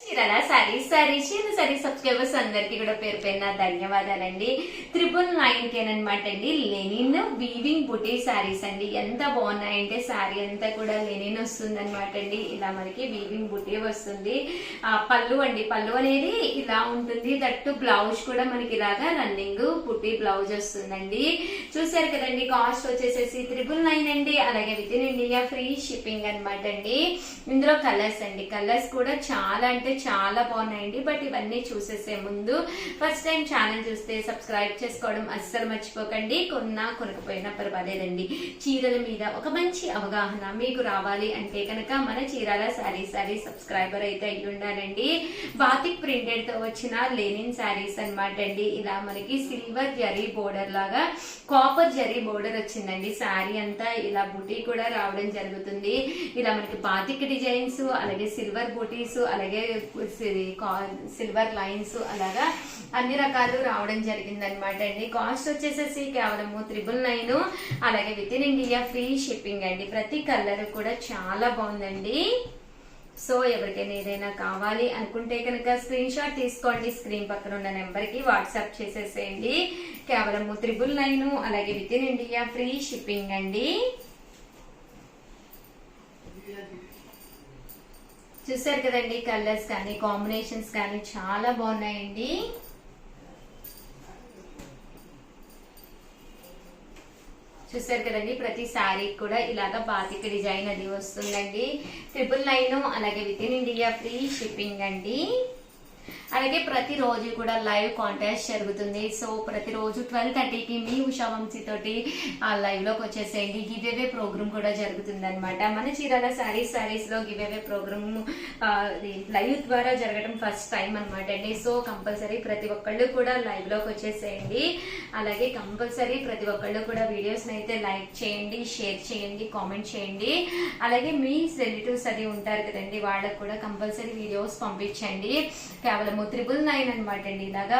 చీరల sorry subscribers అందరికి కూడా పేరు పేరున ధన్యవాదాలండి. 999 కేనమాట అండి. లెనిన్ వీవింగ్ బుటీ సారీస్ అండి. ఎంత బాగున్నాయంటే సారీ అంతా కూడా లెనిన్ వస్తుంది అనమాట అండి. ఇలా మనకి వీవింగ్ బుటీ వస్తుంది. పళ్ళు అండి, పళ్ళు అనేది ఇలా ఉంటుంది. దట్టు బ్లౌజ్ కూడా మనకి ఇలాగా రన్నింగ్ బుటీ బ్లౌజ్ వస్తుందండి. చూసారు కదండి. కాస్ట్ వచ్చేసేసి 999 అండి. అలాగే with in India free shipping అనమాట అండి. ఇందులో కలర్స్ అండి, కలర్స్ కూడా చాలా బాగున్నాయండి. బట్ ఇవన్నీ చూసేసే ముందు ఫస్ట్ టైం ఛానల్ చూస్తే సబ్స్క్రైబ్ చేసుకోవడం అస్సలు మర్చిపోకండి. కొనకపోయినా పర్వాలేదండి. చీరల మీద ఒక మంచి అవగాహన మీకు రావాలి అంటే కనుక మన చీరాల సారీ సబ్స్క్రైబర్ అయితే అయ్యి ఉండాలండి. బాతిక్ ప్రింటెడ్ తో వచ్చిన లెనిన్ సారీస్ అనమాట అండి. ఇలా మనకి సిల్వర్ జరీ బోర్డర్ లాగా కాపర్ జరీ బోర్డర్ వచ్చిందండి. సారీ అంతా ఇలా బుటీ కూడా రావడం జరుగుతుంది. ఇలా మనకి బాతిక్ డిజైన్స్, అలాగే సిల్వర్ బూటీస్, అలాగే సిల్వర్ లైన్స్, అలాగా అన్ని రకాలు రావడం జరిగింది అనమాట అండి. కాస్ట్ వచ్చేసేసి కేవలం 999. అలాగే with in India free shipping అండి. ప్రతి కలర్ కూడా చాలా బాగుందండి. సో ఎవరికైనా ఏదైనా కావాలి అనుకుంటే కనుక స్క్రీన్ షాట్ తీసుకోండి. స్క్రీన్ పక్కన ఉన్న నెంబర్ కి వాట్సాప్ చేసేసేయండి. కేవలం 999. అలాగే with in India free shipping అండి. చూసారు కదండి. కలర్స్ కానీ కాంబినేషన్స్ కానీ చాలా బాగున్నాయండి. చూసారు కదండి. ప్రతి శారీ కూడా ఇలాగా బాతిక డిజైన్ అది వస్తుందండి. 999. అలాగే with in India free shipping అండి. అలాగే ప్రతిరోజు కూడా లైవ్ కాంటెస్ట్ జరుగుతుంది. సో ప్రతిరోజు 12:30కి మీ ఉషా వంశీ తోటి లైవ్ లోకి వచ్చేసేయండి. గివ్ అవే ప్రోగ్రామ్ కూడా జరుగుతుంది అనమాట. మన చీరాల సారీస్ లో గివ్ అవే ప్రోగ్రామ్ లైవ్ ద్వారా జరగడం ఫస్ట్ టైం అనమాట అండి. సో కంపల్సరీ ప్రతి ఒక్కళ్ళు కూడా లైవ్ లోకి వచ్చేసేయండి. అలాగే కంపల్సరీ ప్రతి ఒక్కళ్ళు కూడా వీడియోస్ అయితే లైక్ చేయండి, షేర్ చేయండి, కామెంట్ చేయండి. అలాగే మీ రిలేటివ్స్ అది ఉంటారు కదండి, వాళ్ళకు కూడా కంపల్సరీ వీడియోస్ పంపించండి. కేవలం 999 అనమాట అండి. ఇలాగా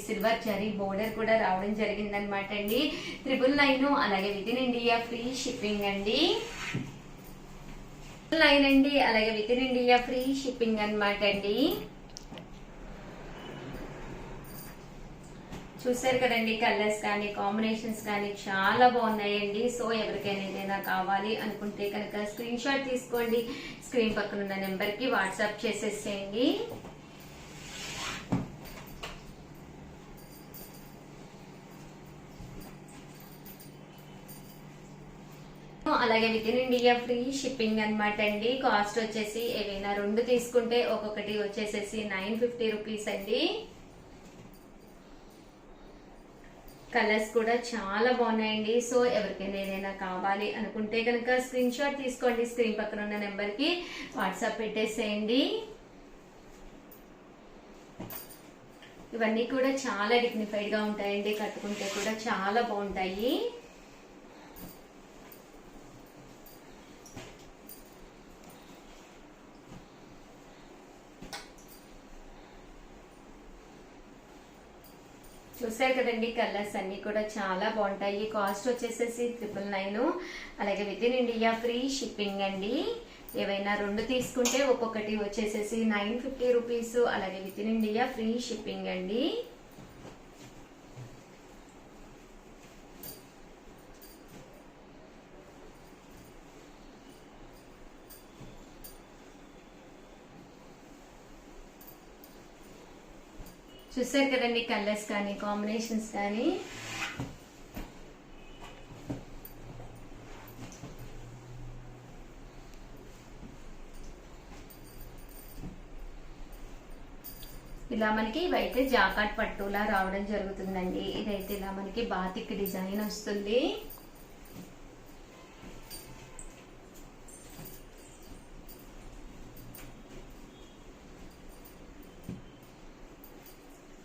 సిల్వర్ జరీ బోర్డర్ కూడా రావడం జరిగింది అనమాట అండి. 999. అలాగే with in India free shipping అండి. 999 అండి. అలాగే with in India free shipping అనమాట అండి. చూసారు కదండి. కలర్స్ కానీ కాంబినేషన్స్ కానీ చాలా బాగున్నాయండి. సో ఎవరికైనా ఏదైనా కావాలి అనుకుంటే కనుక స్క్రీన్ షాట్ తీసుకోండి. స్క్రీన్ పక్కన ఉన్న నెంబర్ కి వాట్సాప్ చేసేసేయండి. అలాగే with in India free shipping అనమాట అండి. కాస్ట్ వచ్చేసి ఏవైనా 2 తీసుకుంటే ఒక్కొక్కటి వచ్చేసేసి 950 రూపీస్ అండి. కలర్స్ కూడా చాలా బాగున్నాయండి. సో ఎవరికైనా ఏదైనా కావాలి అనుకుంటే కనుక స్క్రీన్ షాట్ తీసుకోండి. స్క్రీన్ పక్కన ఉన్న నెంబర్ కి వాట్సాప్ పెట్టేసేయండి. ఇవన్నీ కూడా చాలా డిగ్నిఫైడ్ గా ఉంటాయండి. కట్టుకుంటే కూడా చాలా బాగుంటాయి. చూసారు కదండి. కలర్స్ అన్ని కూడా చాలా బాగుంటాయి. కాస్ట్ వచ్చేసేసి 999. అలాగే with in India free shipping అండి. ఏవైనా 2 తీసుకుంటే ఒక్కొక్కటి వచ్చేసేసి 950 రూపీస్. అలాగే with in India free shipping అండి. చూసారు కదండి. కలర్స్ కానీ కాంబినేషన్స్ కానీ ఇలా మనకి ఇవైతే జాకాట్ పట్టులా రావడం జరుగుతుందండి. ఇదైతే ఇలా మనకి బాతిక్ డిజైన్ వస్తుంది.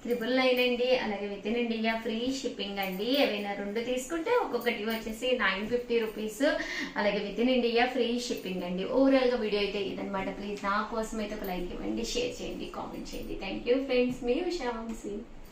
$999 అండి. అలాగే with in India free shipping అండి. ఏవైనా 2 తీసుకుంటే ఒక్కొక్కటి వచ్చేసి 950 రూపీస్. అలాగే with in India free shipping అండి. ఓవరాల్ గా వీడియో అయితే ఇదనమాట. ప్లీజ్ నా కోసం అయితే ఒక లైక్ ఇవ్వండి, షేర్ చేయండి, కామెంట్ చేయండి. Thank you friends. మీ ఉషా వంశీ.